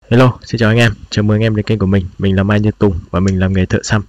Hello, xin chào anh em, chào mừng anh em đến kênh của mình là Mai Như Tùng và mình làm nghề thợ xăm.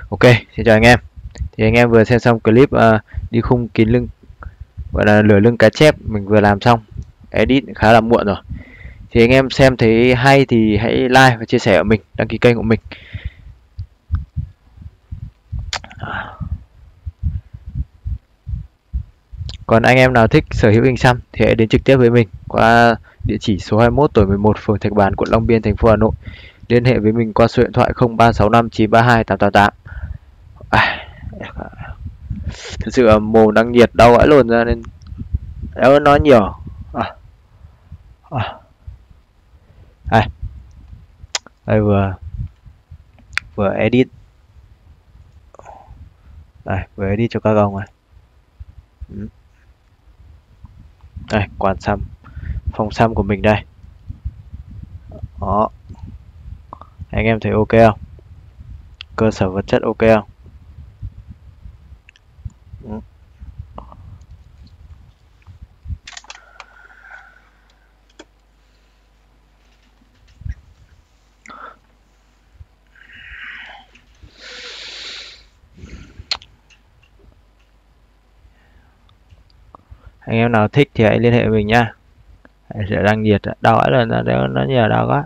Ok, xin chào anh em. Thì anh em vừa xem xong clip đi khung kín lưng, gọi là lửa lưng cá chép, mình vừa làm xong, edit khá là muộn rồi. Thì anh em xem thấy hay thì hãy like và chia sẻ ở mình, đăng ký kênh của mình. Còn anh em nào thích sở hữu hình xăm thì hãy đến trực tiếp với mình qua địa chỉ số 21 tổ 11 phường Thạch Bàn, quận Long Biên, thành phố Hà Nội. Liên hệ với mình qua số điện thoại 0365 932 888. Thực sự mồm đang nhiệt đau vãi lồn ra nên em nói nhiều. Đây vừa edit, đây vừa edit cho các ông này. Đây quản xăm, phòng xăm của mình đây. Đó, anh em thấy ok không? Cơ sở vật chất ok không? Anh em nào thích thì hãy liên hệ với mình nha. Sẽ đang nhiệt đau ấy, là nó nhiều đau quá.